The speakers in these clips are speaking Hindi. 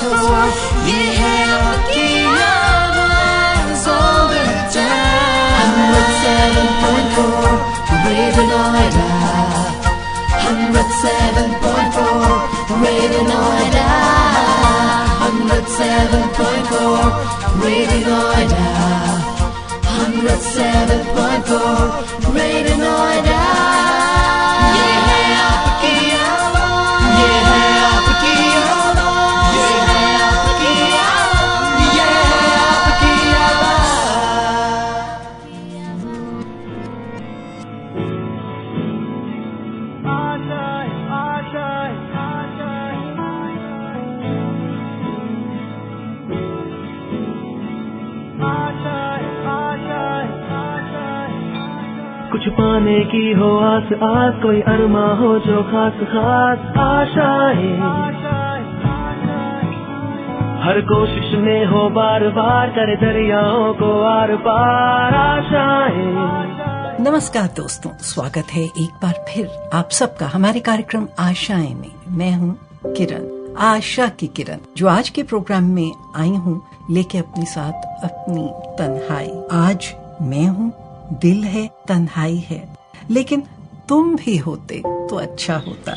ये है आपकी आवाज़ all the time. 107.4 Radio Noida. 107.4 Radio Noida. 107.4 Radio Noida. 107.4 Radio Noida. ये है आपकी आवाज़. ये है आपकी आवाज़. ये है आपकी आवाज़. ये है आपकी कुछ पाने की हो आस आस, कोई अरमा हो जो खास खास आशाएं, हर कोशिश में हो बार बार, करे दरियाओं को आर पार आशाएं। नमस्कार दोस्तों, स्वागत है एक बार फिर आप सबका हमारे कार्यक्रम आशाएं में। मैं हूँ किरण, आशा की किरण, जो आज के प्रोग्राम में आई हूँ लेके अपने साथ अपनी तन्हाई। आज मैं हूँ, दिल है, तन्हाई है, लेकिन तुम भी होते तो अच्छा होता।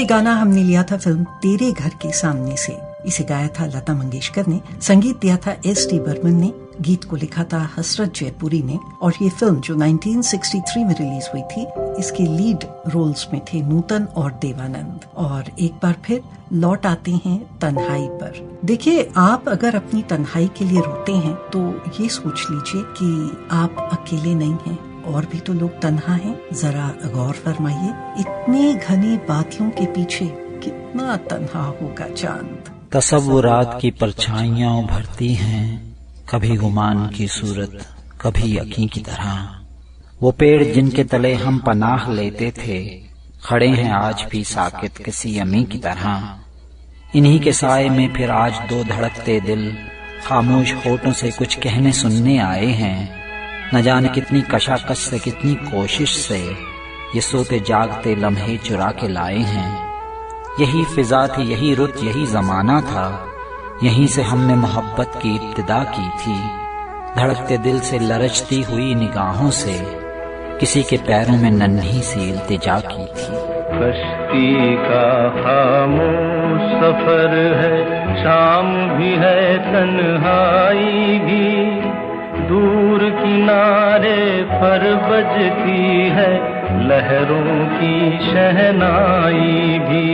गाना हमने लिया था फिल्म तेरे घर के सामने से। इसे गाया था लता मंगेशकर ने, संगीत दिया था S.T. बर्मन ने, गीत को लिखा था हसरत जयपुरी ने। और ये फिल्म जो 1963 में रिलीज हुई थी, इसके लीड रोल्स में थे नूतन और देवानंद। और एक बार फिर लौट आते हैं तन्हाई पर। देखिए, आप अगर अपनी तन्हाई के लिए रोते हैं तो ये सोच लीजिए कि आप अकेले नहीं हैं, और भी तो लोग तन्हा हैं। जरा गौर फरमाइए, इतने घने बातियों के पीछे कितना तन्हा होगा चांद। तसव्वुरात की परछाइयां उभरती हैं, कभी गुमान की सूरत, कभी यकीन की तरह। वो पेड़ जिनके तले हम पनाह लेते थे, खड़े हैं आज भी साकित किसी यमी की तरह। इन्हीं के साए में फिर आज दो धड़कते दिल खामोश होठों से कुछ कहने सुनने आए हैं। न जाने कितनी कशाकश से, कितनी कोशिश से ये सोते जागते लम्हे चुरा के लाए हैं। यही फिजा थी, यही रुत, यही जमाना था, यहीं से हमने मोहब्बत की इब्तिदा की थी। धड़कते दिल से लरचती हुई निगाहों से किसी के पैरों में नन्ही सी इल्तिजा की थी। कश्ती का खामोश सफर है, शाम भी है तन्हाई भी, दूर किनारे पर बजती है लहरों की शहनाई भी।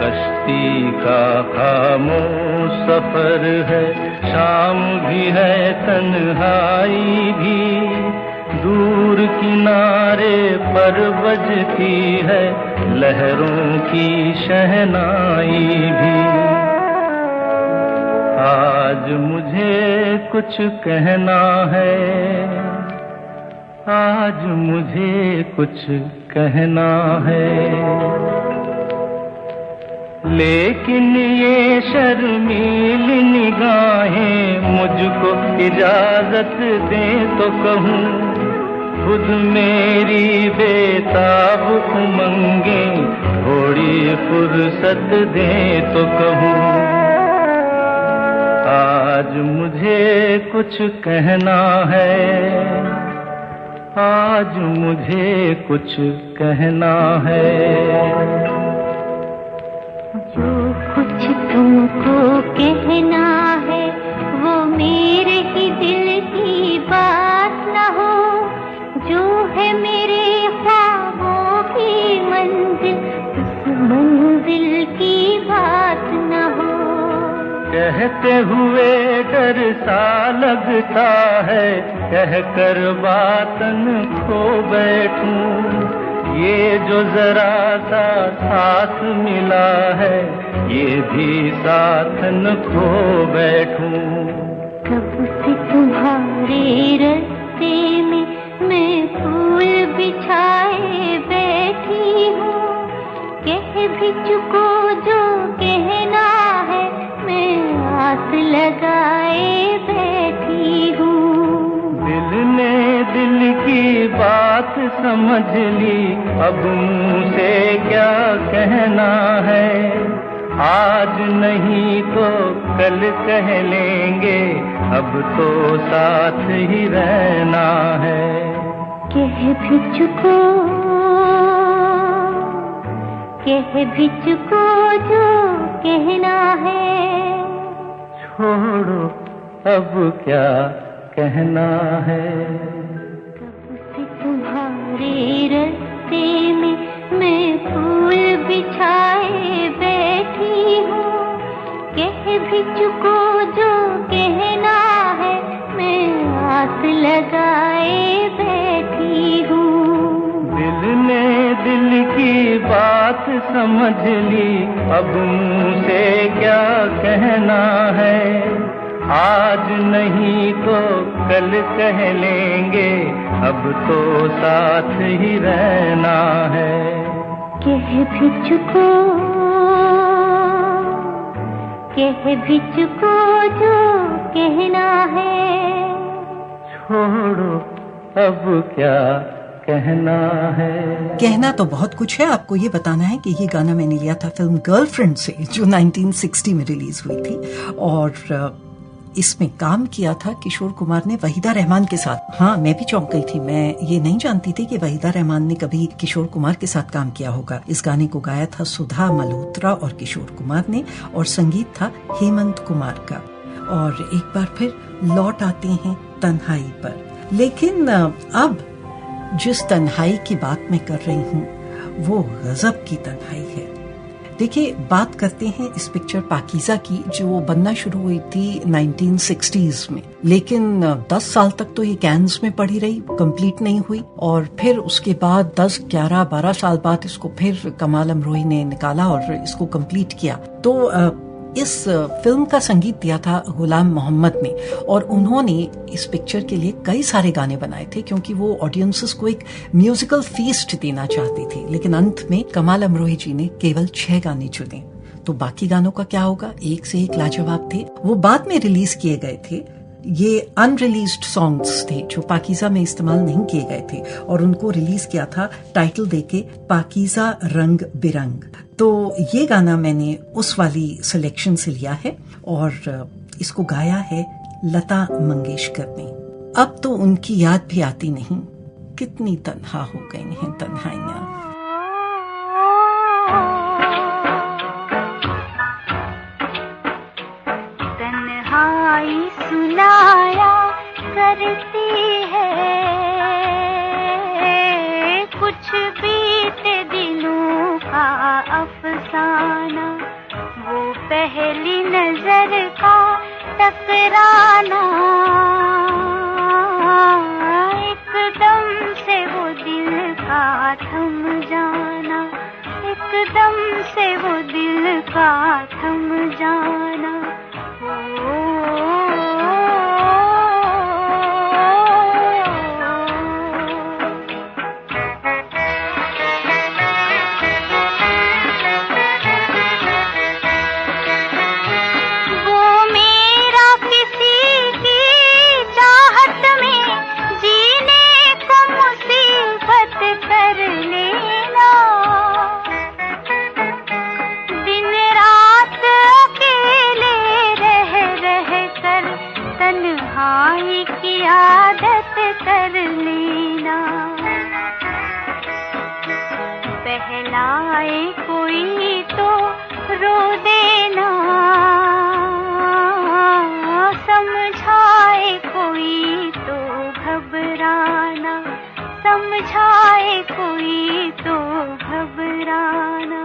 कश्ती का खामोश सफर है, शाम भी है तन्हाई भी, दूर किनारे पर बजती है लहरों की शहनाई भी। आज मुझे कुछ कहना है, आज मुझे कुछ कहना है, लेकिन ये शर्मीली निगाहें मुझको इजाजत दें तो कहूँ, खुद मेरी बेताब उमंगे थोड़ी फुर्सत दे तो कहूँ। आज मुझे कुछ कहना है, आज मुझे कुछ कहना है। जो कुछ तुमको कहना है वो मेरे ही दिल की बात न हो, जो है मेरे ख्वाबों की मंजिल, उस मंजिल की बात न हो। कहते हुए डर सा लगता है, कहकर बातन खो बैठूं, ये जो जरा सा साथ मिला है, ये भी साथ न खो बैठूं। कब से तुम्हारे रास्ते में मैं फूल बिछाए बैठी हूँ, कह भी चुको जो कहना है, मैं आस लगाए बैठी हूँ। दिल ने दिल की बात समझ ली, अब मुँह से क्या कहना है, आज नहीं तो कल कह लेंगे, अब तो साथ ही रहना है। कह भी चुको जो कहना है, छोड़ो अब क्या कहना है। कब से तुम्हारे रास्ते में मैं फूल बिछाए बैठी हूँ, कह भी चुको जो कहना है, मैं आस लगाए बैठी हूँ। दिल ने दिल की बात समझ ली, अब मुँह से क्या कहना है, आज नहीं तो कल कह लेंगे, अब तो साथ ही रहना है। कह भी चुको जो कहना है। छोड़ो अब क्या कहना है। कहना तो बहुत कुछ है। आपको ये बताना है कि ये गाना मैंने लिया था फिल्म गर्लफ्रेंड से, जो 1960 में रिलीज हुई थी, और इसमें काम किया था किशोर कुमार ने वहीदा रहमान के साथ। हाँ, मैं भी चौंक गई थी। मैं ये नहीं जानती थी कि वहीदा रहमान ने कभी किशोर कुमार के साथ काम किया होगा। इस गाने को गाया था सुधा मल्होत्रा और किशोर कुमार ने, और संगीत था हेमंत कुमार का। और एक बार फिर लौट आते हैं तन्हाई पर। लेकिन अब जिस तन्हाई की बात मैं कर रही हूँ वो गजब की तन्हाई है। देखिए, बात करते हैं इस पिक्चर पाकीज़ा की, जो बनना शुरू हुई थी 1960s में, लेकिन 10 साल तक तो ये कैन्स में पड़ी रही, कंप्लीट नहीं हुई। और फिर उसके बाद 10, 11, 12 साल बाद इसको फिर कमाल अमरोही ने निकाला और इसको कंप्लीट किया। तो इस फिल्म का संगीत दिया था गुलाम मोहम्मद ने, और उन्होंने इस पिक्चर के लिए कई सारे गाने बनाए थे, क्योंकि वो ऑडियंसेस को एक म्यूजिकल फीस्ट देना चाहती थी। लेकिन अंत में कमाल अमरोही जी ने केवल 6 गाने चुने। तो बाकी गानों का क्या होगा? एक से एक लाजवाब थे। वो बाद में रिलीज किए गए थे। ये अनरिलीज्ड सॉन्ग्स थे जो पाकीज़ा में इस्तेमाल नहीं किए गए थे, और उनको रिलीज किया था टाइटल देके पाकीज़ा रंग बिरंग। तो ये गाना मैंने उस वाली सिलेक्शन से लिया है, और इसको गाया है लता मंगेशकर ने। अब तो उनकी याद भी आती नहीं, कितनी तन्हा हो गई हैं तन्हाइयां। तन्हाई सुनाया करती है कुछ बीते दिनों का अफसाना, वो पहली नजर का टकराना, एकदम से वो दिल का थम जाना, एकदम से वो दिल का थम जाना। बहलाए कोई तो रो देना, समझाए कोई तो घबराना, समझाए कोई तो घबराना।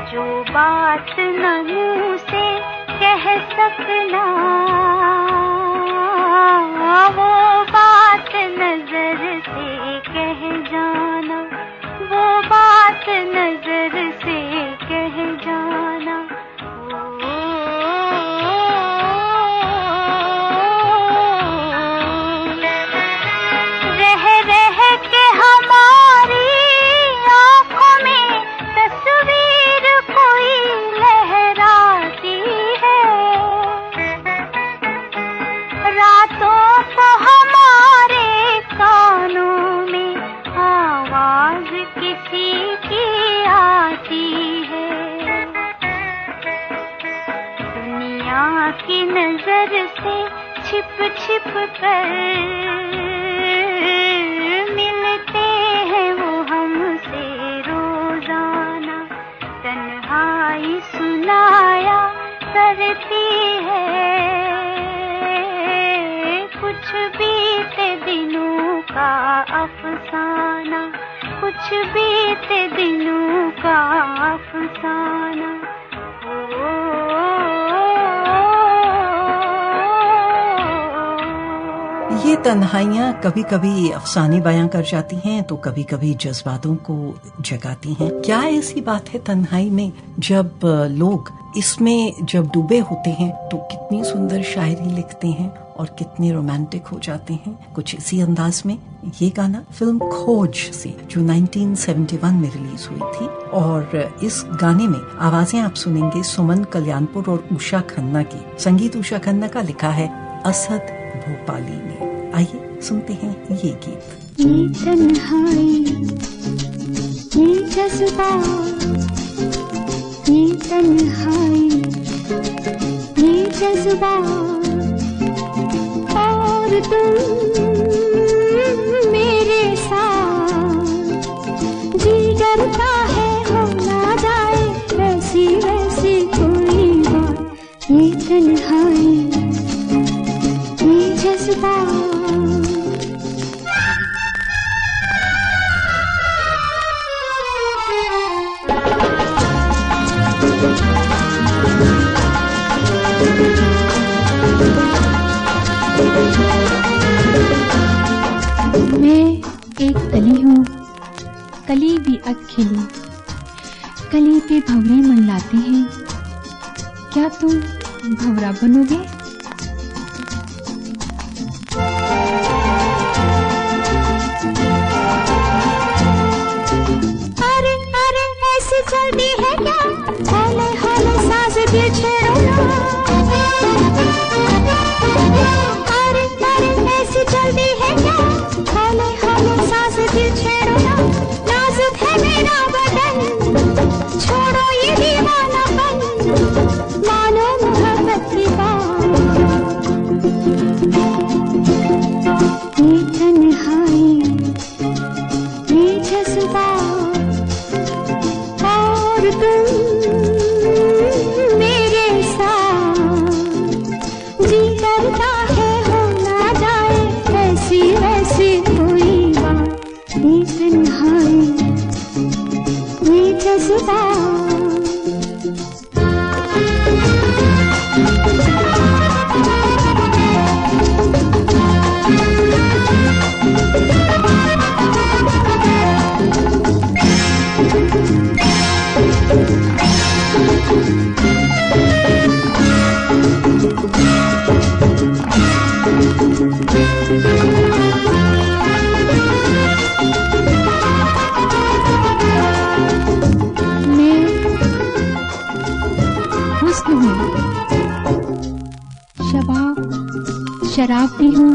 जो बात न मुंह से कह सकना, वो बात नजर से कह जाना, वो बात नजर से कह जाना। रह रह के हमारी आंखों में तस्वीर कोई लहराती है, रातों को हमारे कानों में आवाज किसी की आती है। दुनिया की नजर से छिप छिप कर मिलते हैं वो हमसे रोजाना, तन्हाई सुनाया करती है का अफसाना, कुछ बीते दिनों का अफसाना। ये तन्हाइयाँ कभी कभी अफसाने बयां कर जाती हैं तो कभी कभी जज्बातों को जगाती हैं। क्या ऐसी बात है तन्हाई में, जब लोग इसमें जब डूबे होते हैं तो कितनी सुंदर शायरी लिखते हैं और कितने रोमांटिक हो जाते हैं। कुछ इसी अंदाज में ये गाना फिल्म खोज से, जो 1971 में रिलीज हुई थी, और इस गाने में आवाजें आप सुनेंगे सुमन कल्याणपुर और उषा खन्ना की। संगीत उषा खन्ना का, लिखा है असद भोपाली ने। आइए सुनते हैं ये गीत। ये तन्हाई, ये जज्बा, ये तन्हाई, ये जज्बा, और तुम मेरे साथ। जी डरता है हो ना जाए वैसी वैसी कोई बात। ये तन्हाई, ये जज्बा। मैं एक कली हूँ, कली भी अब खिली, कली पे भंवरे मंडलाते हैं। क्या तुम भंवरा बनोगे? अरे अरे ऐसी जल्दी है क्या, हौले हौले सांस दिल छेड़ो ना। अरे अरे ऐसी जल्दी है क्या, हौले हौले सांस दिल छेड़ो ना। नाजुक है मेरा बदन, छोड़ो ये दीवानापन, मानो मोहब्बत की बात। ये तन्हाई, ये जज्बा, और तुम मेरे साथ। जी करता है हो ना जाए वैसी वैसी कोई बात। ये तन्हाई, ये जज्बा। शराब भी हूँ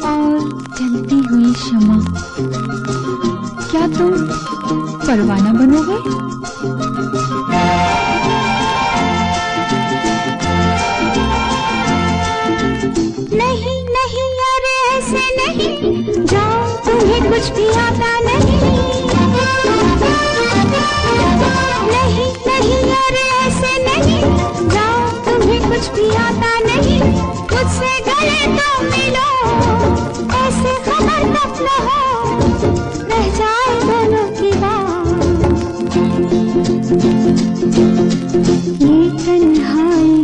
और जलती हुई शमा। क्या तुम परवाना बनोगे? नहीं नहीं अरे ऐसे नहीं, जाओ तुम्हें कुछ भी आता नहीं। नहीं नहीं अरे ऐसे नहीं, जाओ तुम्हें कुछ भी आता नहीं। मुझसे गले तो मिलो, ऐसे खबर तक न हो, रह जाए दोनों की बात। ये तन्हाई,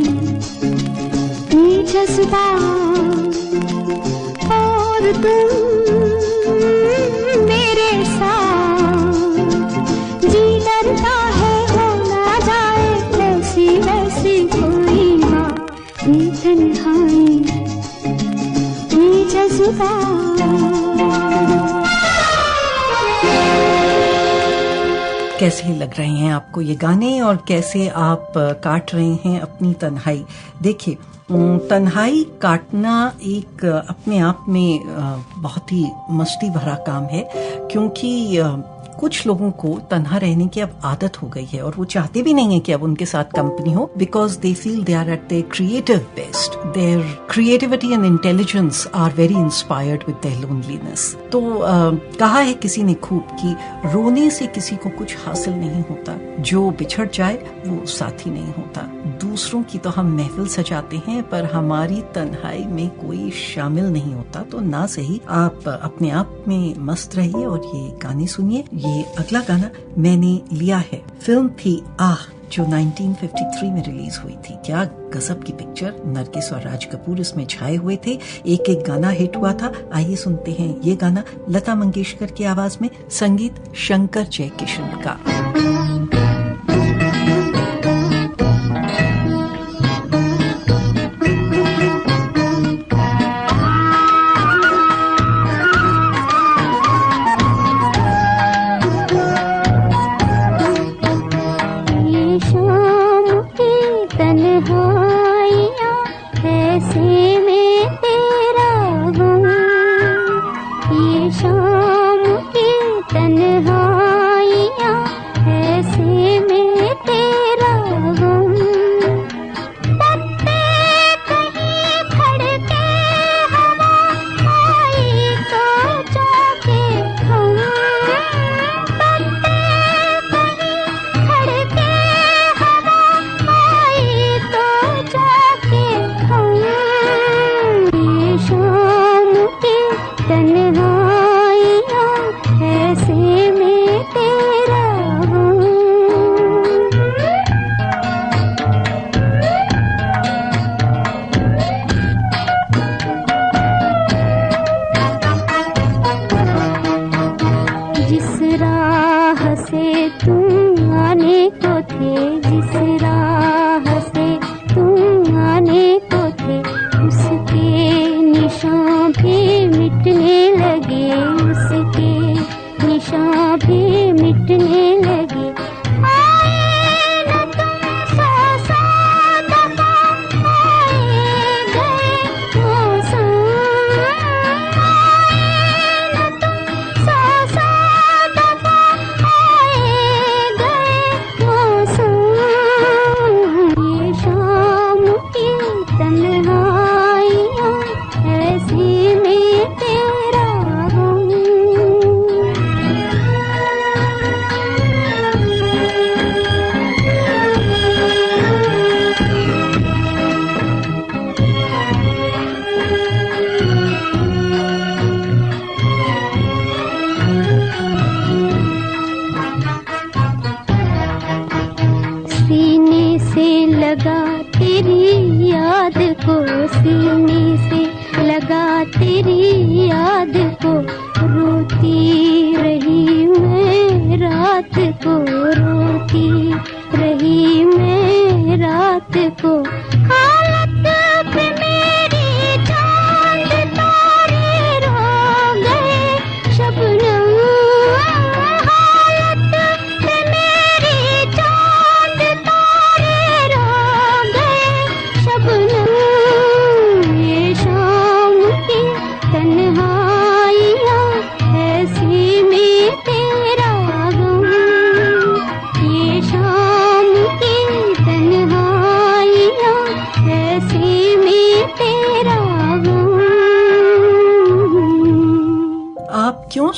ये जज्बा, और तुम मेरे साथ। जी डरता है हो ना जाए वैसी वैसी कोई बात। ये तन्हाई, ये जज्बा। कैसे लग रहे हैं आपको ये गाने और कैसे आप काट रहे हैं अपनी तन्हाई? देखिए, तन्हाई काटना एक अपने आप में बहुत ही मस्ती भरा काम है, क्योंकि कुछ लोगों को तन्हा रहने की अब आदत हो गई है और वो चाहते भी नहीं है कि अब उनके साथ कंपनी हो, because they feel they are at their creative best. Their creativity and intelligence are very inspired with their loneliness. तो कहा है किसी ने खूब कि रोने से किसी को कुछ हासिल नहीं होता, जो बिछड़ जाए वो साथी नहीं होता. दूसरों की तो हम महफिल सजाते हैं पर हमारी तन्हाई में कोई शामिल नहीं होता. तो ना सही आप अपने आप में मस्त रहिए और ये गाने सुनिए. ये अगला गाना मैंने लिया है, फिल्म थी आह जो 1953 में रिलीज हुई थी. क्या गजब की पिक्चर, नरगिस और राज कपूर इसमें छाए हुए थे. एक एक गाना हिट हुआ था. आइए सुनते हैं ये गाना लता मंगेशकर की आवाज में, संगीत शंकर जयकिशन का.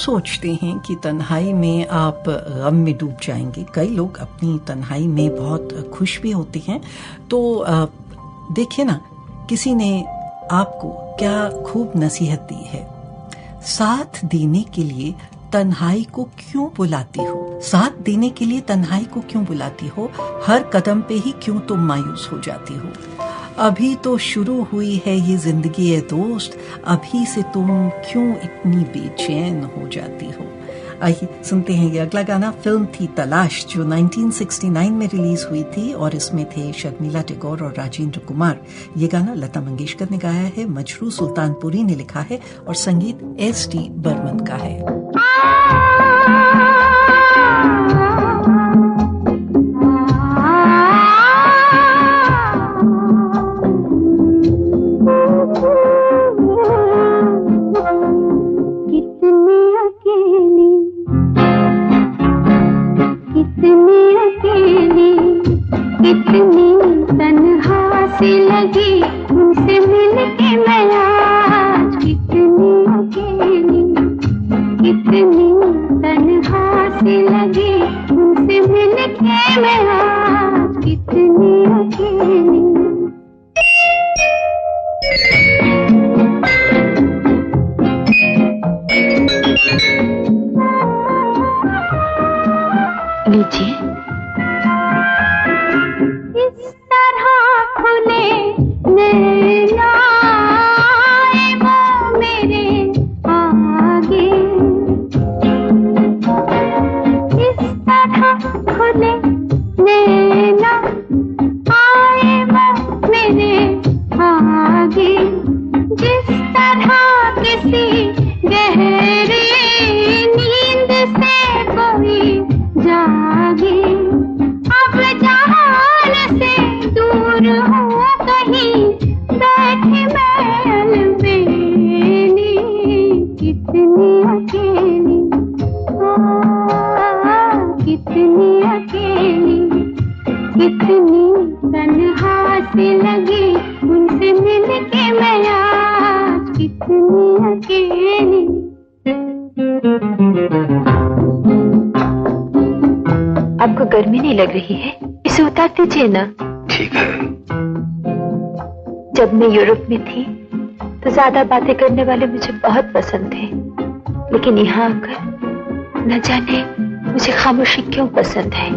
सोचते हैं कि तन्हाई में आप गम में डूब जाएंगे. कई लोग अपनी तन्हाई में बहुत खुश भी होते हैं. तो देखिए ना, किसी ने आपको क्या खूब नसीहत दी है, साथ देने के लिए तन्हाई को क्यों बुलाती हो, साथ देने के लिए तन्हाई को क्यों बुलाती हो, हर कदम पे ही क्यों तुम मायूस हो जाती हो, अभी तो शुरू हुई है ये जिंदगी ए दोस्त, अभी से तुम क्यों इतनी बेचैन हो जाती हो. आइए सुनते हैं ये अगला गाना. फिल्म थी तलाश जो 1969 में रिलीज हुई थी और इसमें थे शर्मिला टैगोर और राजेंद्र कुमार. ये गाना लता मंगेशकर ने गाया है, मजरू सुल्तानपुरी ने लिखा है और संगीत S.D. बर्मन का है. कितनी अकेली गर्मी नहीं लग रही है? इसे उतार दीजिए ना। ठीक है। जब मैं यूरोप में थी तो ज्यादा बातें करने वाले मुझे बहुत पसंद थे, लेकिन यहाँ आकर न जाने मुझे खामोशी क्यों पसंद है।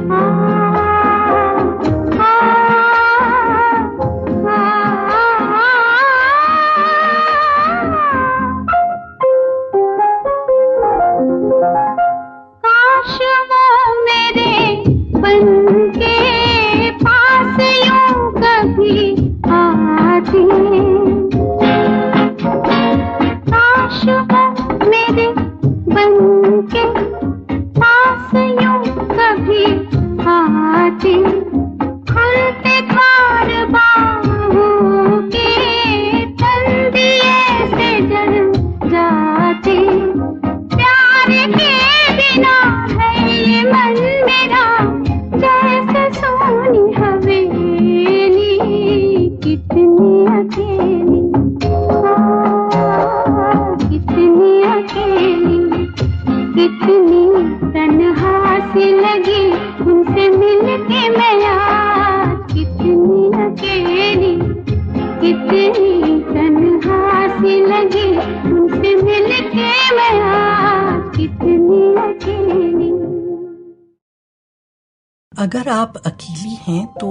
अगर आप अकेली हैं तो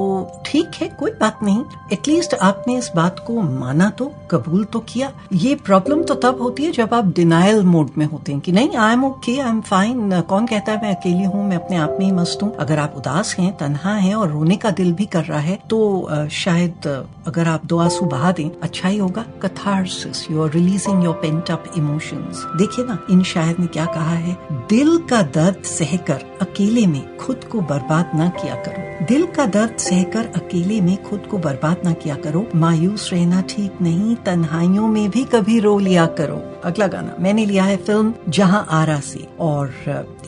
ठीक है, कोई बात नहीं। एटलीस्ट आपने इस बात को माना तो, कबूल तो किया। ये प्रॉब्लम तो तब होती है जब आप डिनायल मोड में होते हैं कि नहीं, I am okay, I am fine. कौन कहता है मैं अकेली हूँ, मैं अपने आप में ही मस्त हूँ। अगर आप उदास हैं, तन्हा हैं और रोने का दिल भी कर रहा है तो शायद अगर आप 2 आंसू बहा दें अच्छा ही होगा। Catharsis, you are releasing your pent up emotions. देखिए ना, इन शायर ने क्या कहा है, दिल का दर्द सहकर अकेले में खुद को बर्बाद ना किया करो। दिल का दर्द सहकर अकेले में खुद को बर्बाद ना किया करो। मायूस रहना ठीक नहीं, तन्हाइयों में भी कभी रो लिया करो। अगला गाना मैंने लिया है फिल्म जहां आरा से, और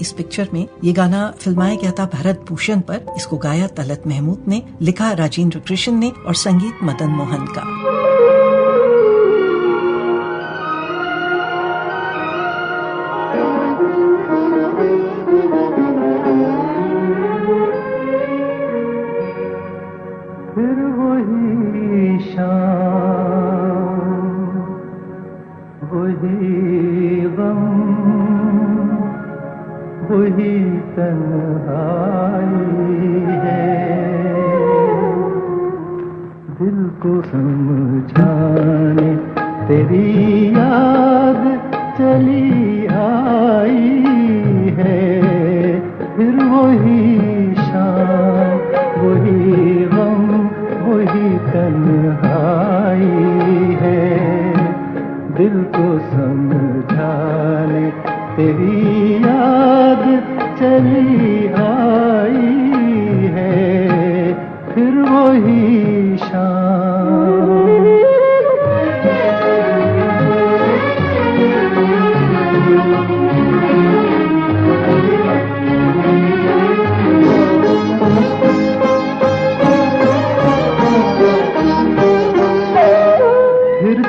इस पिक्चर में ये गाना फिल्माया गया था भरत भूषण पर। इसको गाया तलत महमूद ने, लिखा राजेंद्र कृष्ण ने और संगीत मदन मोहन का। फिर वही शाम, वही गम, वही तन्हाई है। दिल को समझाने तेरी याद चली आई है। फिर वही शाम, वही गम, वही तन्हाई है। दिल को समझाने तेरी याद चली आई है। फिर वही शाम।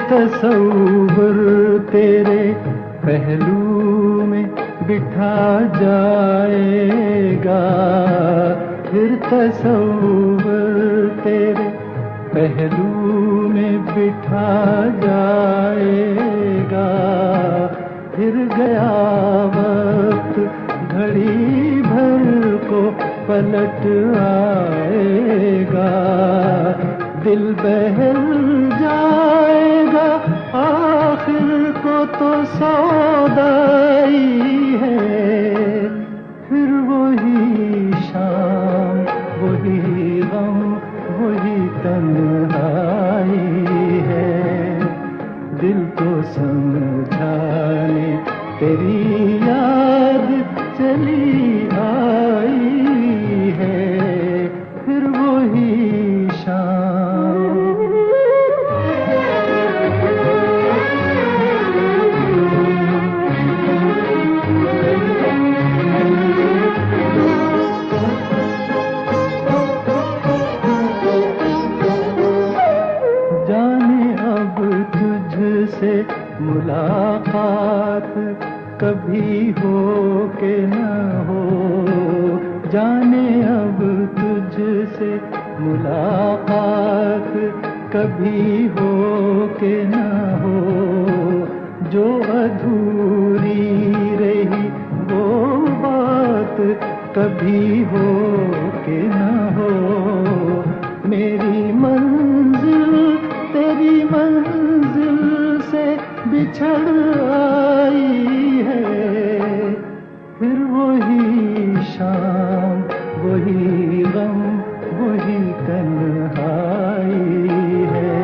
तसव्वुर तेरे पहलू में बिठा जाएगा। फिर तसव्वुर तेरे पहलू में बिठा जाएगा। फिर गया वक्त घड़ी भर को पलट आएगा। दिल बहल जाएगा, आखिर को तो सौदाई है। फिर वही शाम, वही गम, वही तन्हाई है। दिल को समझाने तेरी याद चली आई है। फिर वही शाम। से मुलाकात कभी हो के न हो, जाने अब तुझसे मुलाकात कभी हो के ना हो, जो अधूरी रही वो बात कभी हो के ना हो। मेरी मंजिल तेरी मंजिल से बिछड़ आई है, फिर वही शाम वही गम वही तन्हाई है।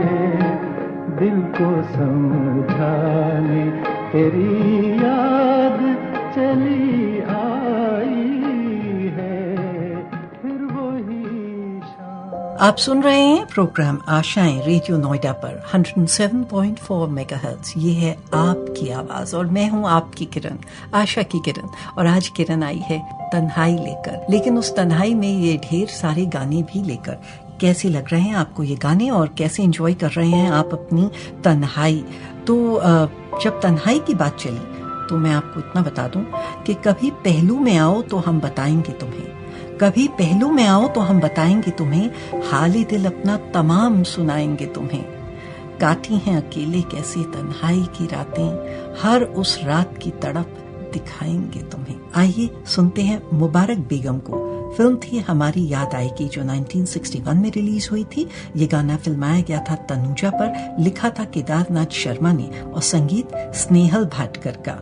दिल को समझाने तेरी याद चली आई है, फिर वही शाम। आप सुन रहे हैं प्रोग्राम आशाएं रेडियो नोएडा पर 107.4 मेगाहर्ट्ज। ये है आपकी आवाज और मैं हूं आपकी किरण, आशा की किरण। और आज किरण आई है तन्हाई लेकर, लेकिन उस तन्हाई में ये ढेर सारे गाने भी लेकर। कैसे लग रहे हैं आपको ये गाने और कैसे एंजॉय कर रहे हैं आप अपनी तन्हाई? तो जब तन्हाई की बात चली तो मैं आपको इतना बता दूं कि कभी पहलू में आओ तो हम बताएंगे तुम्हें, कभी पहलू में आओ तो हम बताएंगे तुम्हें, हाले दिल अपना तमाम सुनाएंगे तुम्हें। काटी हैं अकेले कैसे तन्हाई की रातें, हर उस रात की तड़प दिखाएंगे तुम्हें। आइए सुनते हैं मुबारक बेगम को। फिल्म थी हमारी याद आएगी जो 1961 में रिलीज हुई थी। ये गाना फिल्माया गया था तनुजा पर, लिखा था केदारनाथ शर्मा ने और संगीत स्नेहल भाटकर का।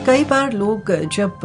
कई बार लोग जब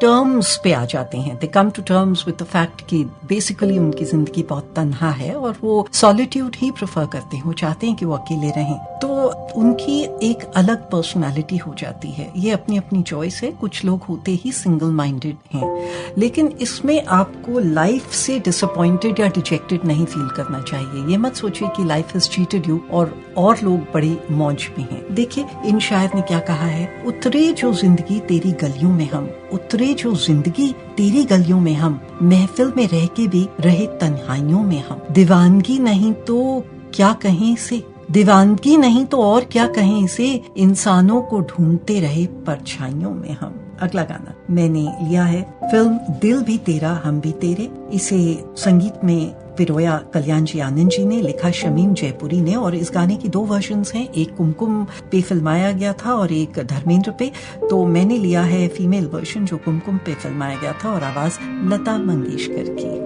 टर्म्स पे आ जाते हैं, they come to terms with the fact कि बेसिकली उनकी जिंदगी बहुत तन्हा है और वो सॉलिट्यूड ही प्रेफर करते हैं, वो चाहते हैं कि वो अकेले रहें, तो उनकी एक अलग पर्सनालिटी हो जाती है। ये अपनी अपनी चॉइस है, कुछ लोग होते ही सिंगल माइंडेड हैं। लेकिन इसमें आपको लाइफ से डिसअपॉइंटेड या डिजेक्टेड नहीं फील करना चाहिए। ये मत सोचिए कि लाइफ हैज चीटेड यू और लोग बड़ी मौज में हैं। देखिए इन शायर ने क्या कहा है, उतरे जो जिंदगी तेरी गलियों में हम, उतरे जो जिंदगी तेरी गलियों में हम, महफिल में रह के भी रहे तन्हाइयों में हम, दीवानगी नहीं तो क्या कहें इसे, दीवानगी नहीं तो और क्या कहें इसे, इंसानों को ढूंढते रहे परछाइयों में हम। अगला गाना मैंने लिया है फिल्म दिल भी तेरा हम भी तेरे। इसे संगीत में पिरोया कल्याण जी आनंद जी ने, लिखा शमीम जयपुरी ने, और इस गाने की 2 वर्जन्स हैं, एक कुमकुम पे फिल्माया गया था और एक धर्मेंद्र पे। तो मैंने लिया है फीमेल वर्जन जो कुमकुम पे फिल्माया गया था और आवाज लता मंगेशकर की।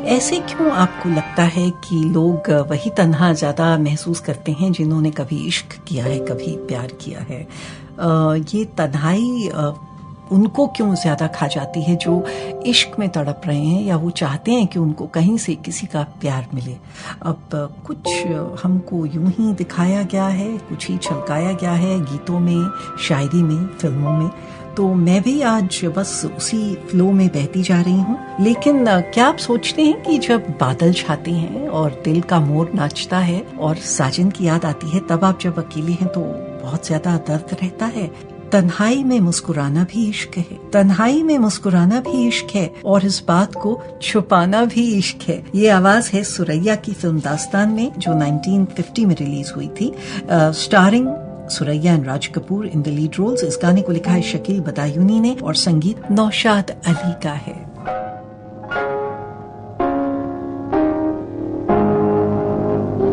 ऐसे क्यों आपको लगता है कि लोग वही तन्हा ज्यादा महसूस करते हैं जिन्होंने कभी इश्क किया है, कभी प्यार किया है? ये तन्हाई उनको क्यों ज्यादा खा जाती है जो इश्क में तड़प रहे हैं या वो चाहते हैं कि उनको कहीं से किसी का प्यार मिले? अब कुछ हमको यूं ही दिखाया गया है, कुछ ही छलकाया गया है गीतों में, शायरी में, फिल्मों में। तो मैं भी आज बस उसी फ्लो में बहती जा रही हूँ। लेकिन क्या आप सोचते हैं कि जब बादल छाते हैं और दिल का मोर नाचता है और साजन की याद आती है, तब आप जब अकेले हैं तो बहुत ज्यादा दर्द रहता है? तन्हाई में मुस्कुराना भी इश्क है, तन्हाई में मुस्कुराना भी इश्क है, और इस बात को छुपाना भी इश्क है। ये आवाज है सुरैया की फिल्म दास्तान में, जो 1950 में रिलीज हुई थी, starring Suraiya and Raj Kapoor in the lead roles. इस गाने को लिखा है शकील बदायूनी ने और संगीत नौशाद अली का है।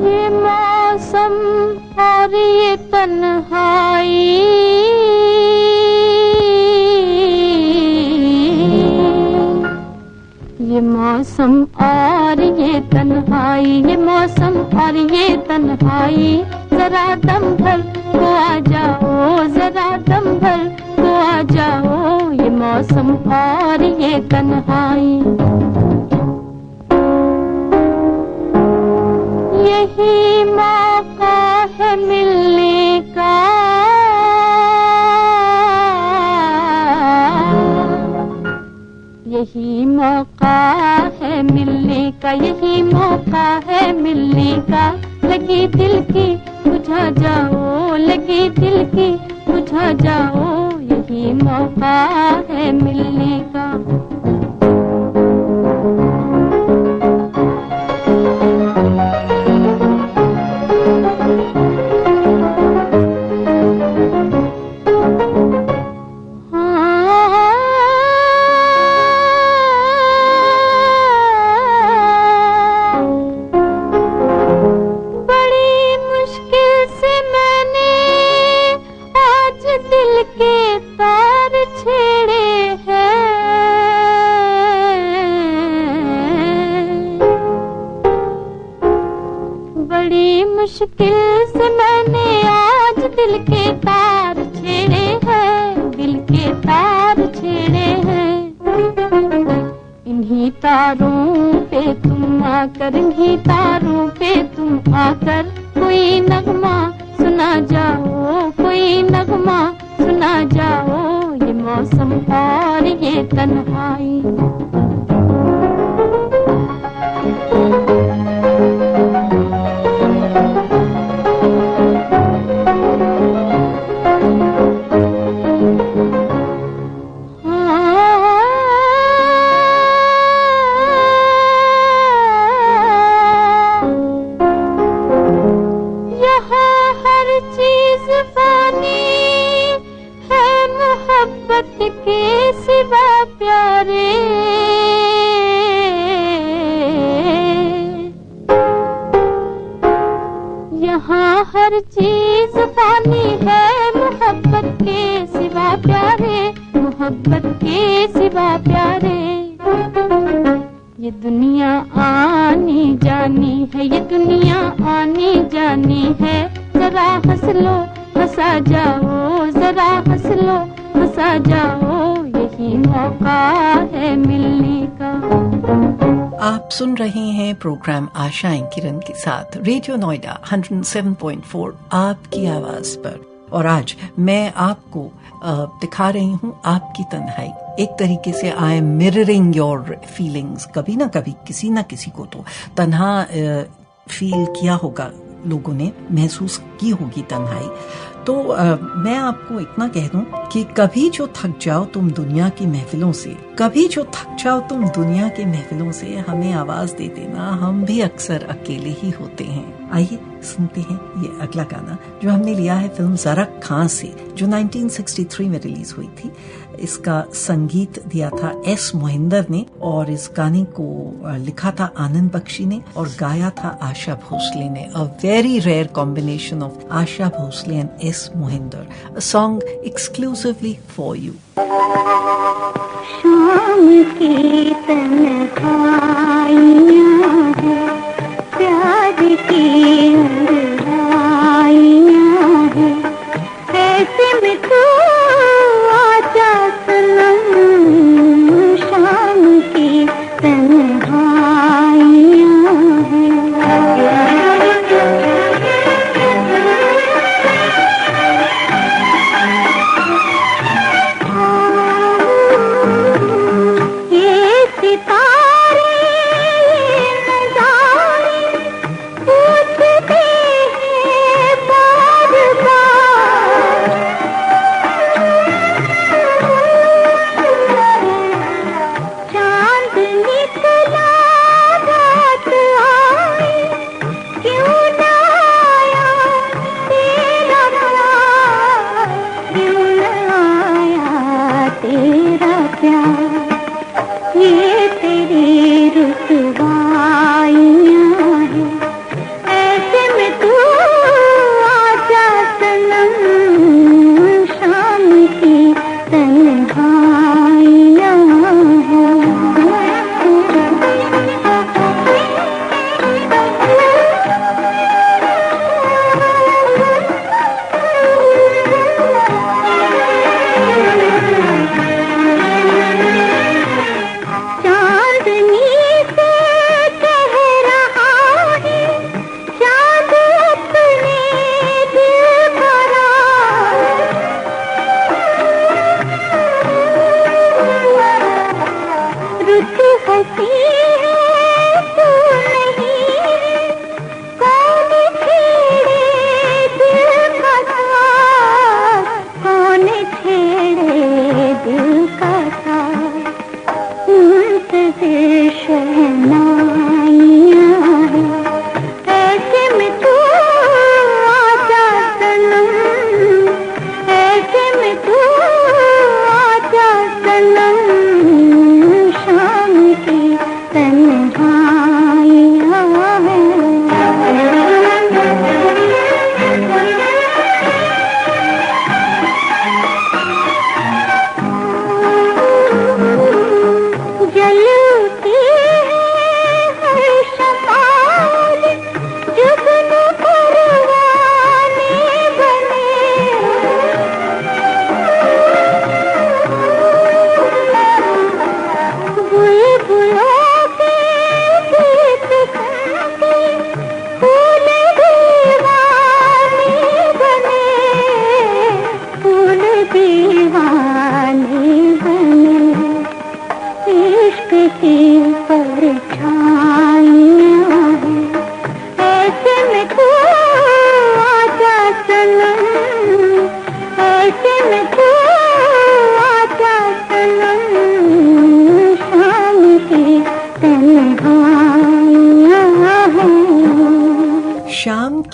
ये मौसम और ये तन्हाई, ये मौसम और ये तन्हाई, ये मौसम और ये तन्हाई, जरा दम भर को आ जाओ, जरा दम भर को आ जाओ, ये मौसम और ये तन्हाई। यही मौका है मिलने का, यही मौका है मिलने का, यही मौका है मिलने का, लगी दिल की बुझा जाओ, लगी दिल की बुझा जाओ, यही मौका है मिलने का। मुश्किल से मैंने आज दिल के तार छेड़े हैं, दिल के तार छेड़े हैं। इन्हीं तारों पे तुम आकर, इन्हीं तारों पे तुम आकर, कोई नगमा सुना जाओ, कोई नगमा सुना जाओ, ये मौसम और ये तन्हाई। के सिवा प्यारे, यहाँ हर चीज फानी है, मोहब्बत के सिवा प्यारे, मोहब्बत के सिवा प्यारे। ये दुनिया आनी जानी है, ये दुनिया आनी जानी है, जरा हंस लो हंसा जाओ, जरा हंस लो हंसा जाओ, यही मौका है मिलने का। आप सुन रहे हैं प्रोग्राम आशाएं किरण के साथ रेडियो नोएडा 107.4 आपकी आवाज पर, और आज मैं आपको दिखा रही हूँ आपकी तन्हाई। एक तरीके से I am mirroring your feelings. कभी ना कभी किसी ना किसी को तो तन्हा फील किया होगा, लोगों ने महसूस की होगी तन्हाई। तो मैं आपको इतना कह दूं कि कभी जो थक जाओ तुम दुनिया की महफिलों से, कभी जो थक जाओ तुम दुनिया की महफिलों से, हमें आवाज दे देना, हम भी अक्सर अकेले ही होते हैं। आइए सुनते हैं ये अगला गाना, जो हमने लिया है फिल्म ज़रा खां से, जो 1963 में रिलीज हुई थी। इसका संगीत दिया था एस मोहिंदर ने, और इस गाने को लिखा था आनंद बख्शी ने और गाया था आशा भोसले ने। A very rare combination of Asha Bhosle and S Mohinder, a song exclusively for you. शाम की तन्हाइयाँ हैं, प्यार की अंधराइयाँ हैं, ऐसे में तू आजा सनम, शाम की तन्हाइयाँ हैं। ये सितारे, ये नज़ारे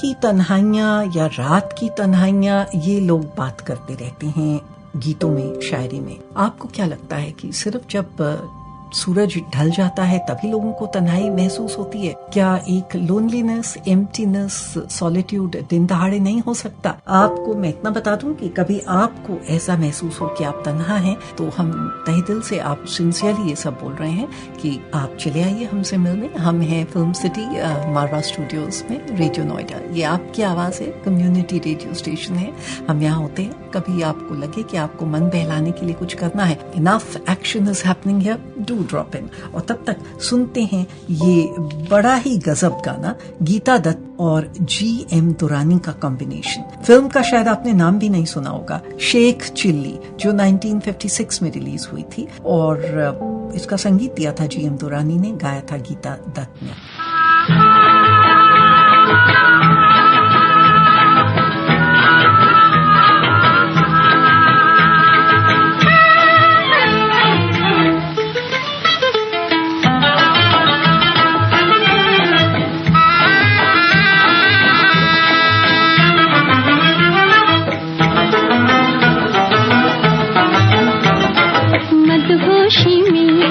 की तन्हाइयाँ या रात की तन्हाइयाँ ये लोग बात करते रहते हैं गीतों में, शायरी में। आपको क्या लगता है कि सिर्फ जब सूरज ढल जाता है तभी लोगों को तन्हाई महसूस होती है? क्या एक लोनलीनेस, एम्प्टीनेस, सॉलिट्यूड दिन दहाड़े नहीं हो सकता? आपको मैं इतना बता दूं कि कभी आपको ऐसा महसूस हो कि आप तन्हा हैं, तो हम तहे दिल से, आप सिंसियरली ये सब बोल रहे हैं कि आप चले आइए हमसे मिलने। हम हैं फिल्म सिटी मारवा स्टूडियोज में, रेडियो नोएडा। ये आपकी आवाज है, कम्युनिटी रेडियो स्टेशन है। हम यहाँ होते हैं। कभी आपको लगे कि आपको मन बहलाने के लिए कुछ करना है, enough action is happening here, do drop in. और तब तक सुनते हैं ये बड़ा ही गजब गाना, गीता दत्त और GM दुरानी का कॉम्बिनेशन। फिल्म का शायद आपने नाम भी नहीं सुना होगा, शेख चिल्ली, जो 1956 में रिलीज हुई थी। और इसका संगीत दिया था GM दुरानी ने, गाया था गीता दत्त ने। मदहोशी में,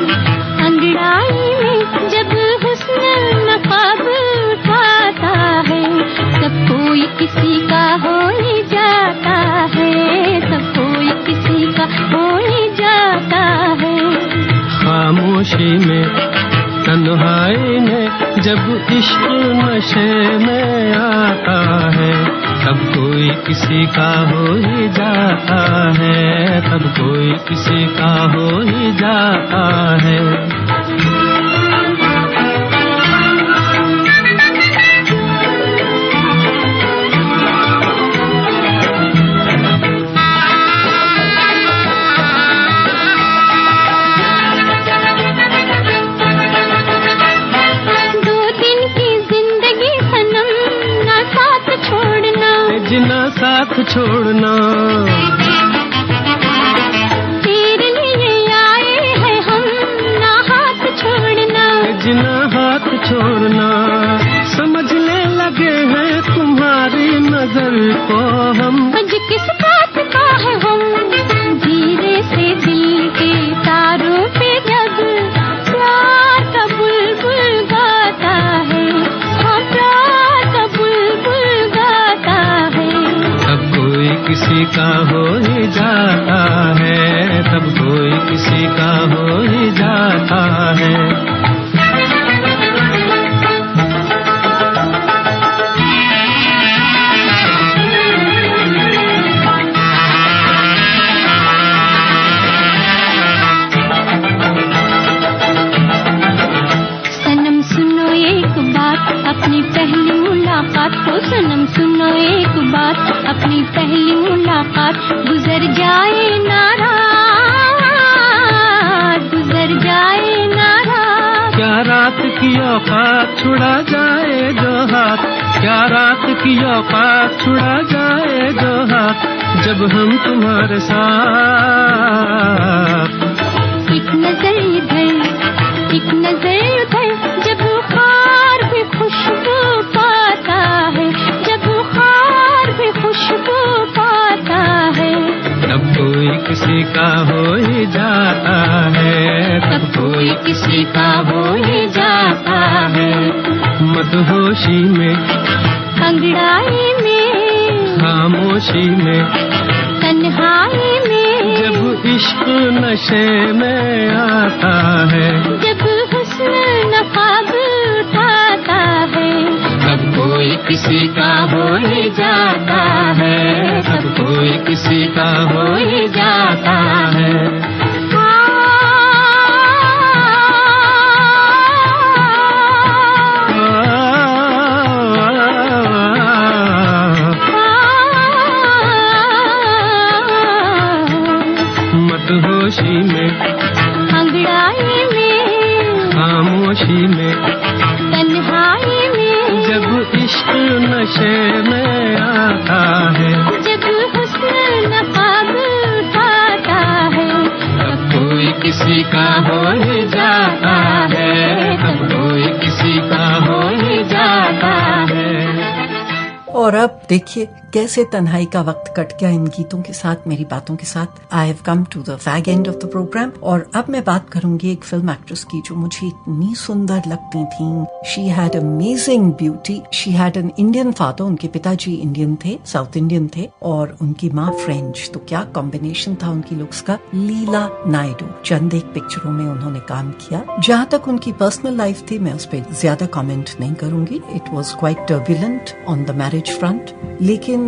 अंगड़ाई में, जब हुस्न नकाब उठाता है, तब कोई किसी का हो ही जाता है, तब कोई किसी का हो ही जाता है। खामोशी में, तन्हाई में, जब इश्क नशे में आता है, तब कोई किसी का हो ही जाता है, तब कोई किसी का हो ही जाता है। जिना साथ छोड़ना, तेरे लिए आए हैं हम, ना हाथ छोड़ना, जिना हाथ छोड़ना। समझने लगे हैं तुम्हारी नजर को हम, आज किस बात का है हम। धीरे से दिल के तारों पे जब प्यार का बुलबुल गाता है, हाँ प्यार का बुलबुल गाता है, तब कोई किसी का हो ही जाता है, तब कोई किसी का हो ही जाता है। सनम सुनो एक बात, अपनी पहली मुलाकात को, सनम सुनो एक बात, अपनी पहली मुलाकात गुजर जाए नाराज, गुजर जाए नाराज। क्या रात की औकात छुड़ा जाए जो हाथ, क्या रात की औकात छुड़ा जाए जो हाथ, जब हम तुम्हारे साथ। एक नजर इधर, एक नजर उधर, जब बुखार भी खुशबू पाता है, जब बुखार भी खुशबू पाता है, तब कोई किसी का हो ही जाता है, तब कोई किसी का हो ही जाता है। मदहोशी में, अंगड़ाई में, खामोशी में, तन्हाई में, जब इश्क नशे में आता है, जब हुस्न नकाब उठाता है, तब कोई किसी का हो ही जाता है, तब कोई किसी का हो ही जाता है। मदहोशी में, अंगड़ाई में, खामोशी में, तन्हाई में, जब इश्क नशे में आता है, जब हुस्न नकाब उठाता है, तब कोई किसी का हो ही जाता है, तब कोई किसी का हो ही जाता है। और अब देखिए कैसे तन्हाई का वक्त कट गया इन गीतों के साथ, मेरी बातों के साथ। I have come to the fag end of the programme और अब मैं बात करूंगी एक फिल्म एक्ट्रेस की जो मुझे इतनी सुंदर लगती थी। She had amazing beauty, she had an Indian father, उनके पिताजी इंडियन थे, साउथ इंडियन थे और उनकी माँ फ्रेंच, तो क्या कॉम्बिनेशन था उनकी लुक्स का। लीला नायडू, चंद एक पिक्चरों में उन्होंने काम किया। जहाँ तक उनकी पर्सनल लाइफ थी मैं उस पर ज्यादा कमेंट नहीं करूंगी, it was quite turbulent on the marriage front, लेकिन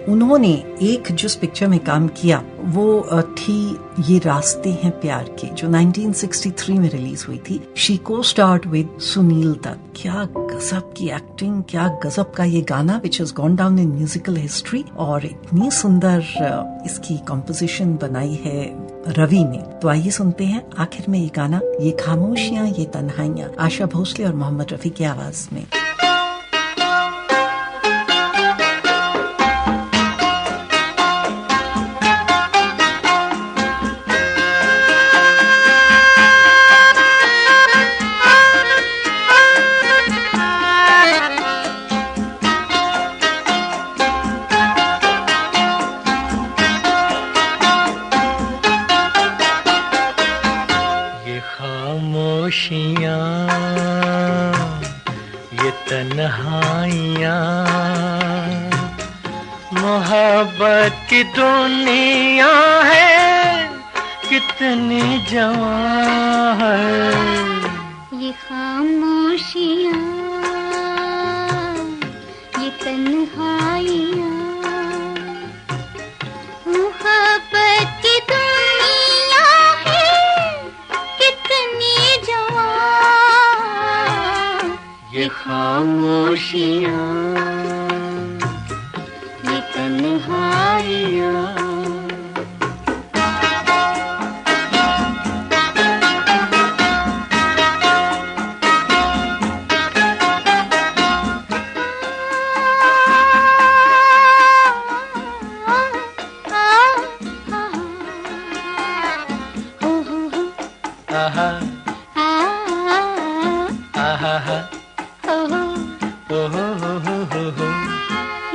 उन्होंने एक जिस पिक्चर में काम किया वो थी ये रास्ते हैं प्यार के, जो 1963 में रिलीज हुई थी। शी को स्टार्ड विद सुनील दत्त। क्या गजब की एक्टिंग, क्या गजब का ये गाना which has gone down in musical history, और इतनी सुंदर इसकी कॉम्पोजिशन बनाई है रवि ने। तो आइए सुनते हैं आखिर में ये गाना, ये खामोशियां ये तन्हाइयां, आशा भोसले और मोहम्मद रफी की आवाज में। मोहब्बत की दुनिया है कितनी जवां है, ये खामोशियाँ ये तन्हाइयाँ, मोहब्बत की दुनिया है कितनी जवां, ये खामोशियाँ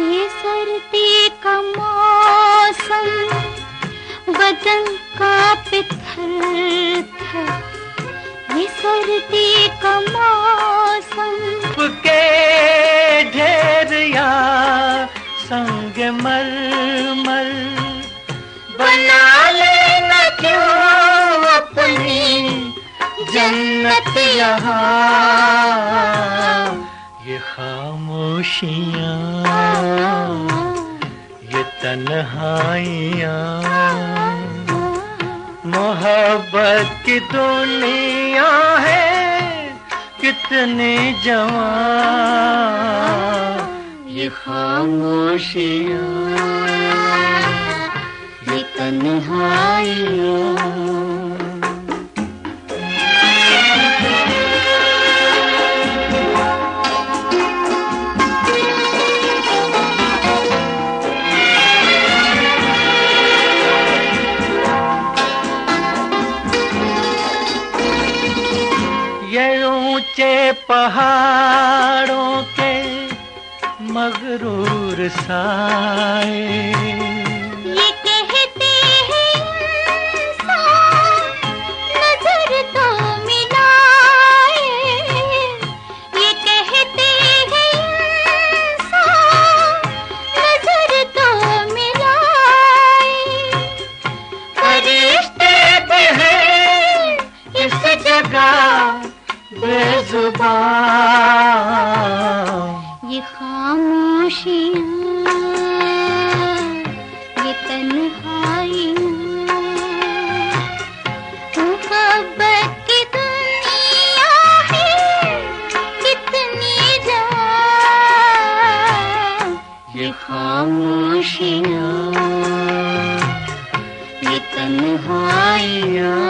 ये सर्दी का मौसम बदन का पिथर था, ये सर्दी का मौसम के ढेर या संग मरमर बना लेना क्यों अपनी जन्नत यहाँ, ये खामोशियाँ ये तन्हाइयाँ, मोहब्बत की दुनिया है कितनी जवां, ये खामोशियाँ ये तन्हाइयाँ। ऊंचे पहाड़ों के मगरूर साए, ये कहते हैं इंसान नजर तो मिलाए, ये कहते हैं इंसान नजर तो मिलाए, फरिश्ते भी हैं इस जगह बेजुबान, ये खामोशियाँ ये तन्हाइयाँ, मोहब्बत की दुनिया है कितनी जवां, ये खामोशियाँ ये तन्हाइयाँ।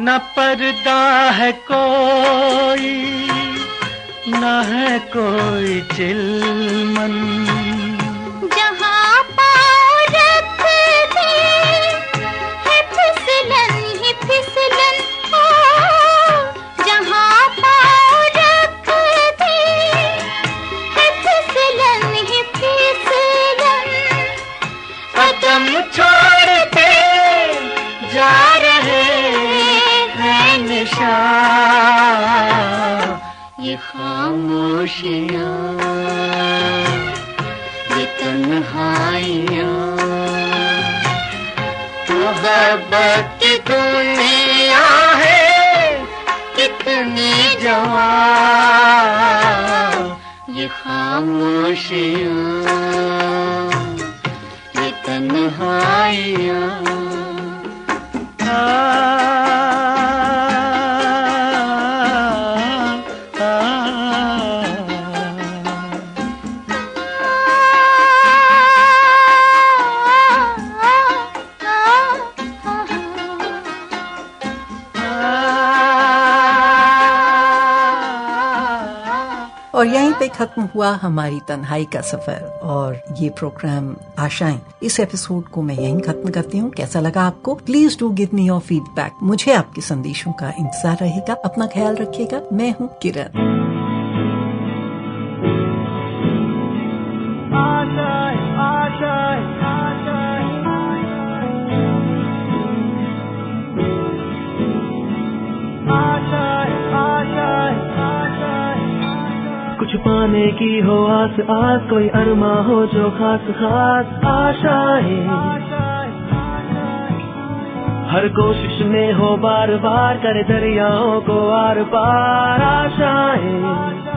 न पर्दा है कोई, न है कोई चिलमन, जहाँ पाँव रख दे है फिसलन ही फिसलन, हो जहाँ पाँव रख दे है फिसलन ही फिसलन, कदम छोड़ते जा रहे हैं निशान, ये खामोशियाँ, ये तन्हाइयाँ, मोहब्बत की दुनिया है कितनी जवां, ये खामोशियाँ, ये तन्हाइयाँ। और यहीं पे खत्म हुआ हमारी तन्हाई का सफर और ये प्रोग्राम आशाएं। इस एपिसोड को मैं यहीं खत्म करती हूँ। कैसा लगा आपको? Please do give me your feedback. मुझे आपके संदेशों का इंतजार रहेगा। अपना ख्याल रखिएगा। मैं हूँ किरण। कुछ पाने की हो आस आस, कोई अरमा हो जो खास खास आशाएं, हर कोशिश में हो बार बार, करे दरियाओं को आर पार आशाएं।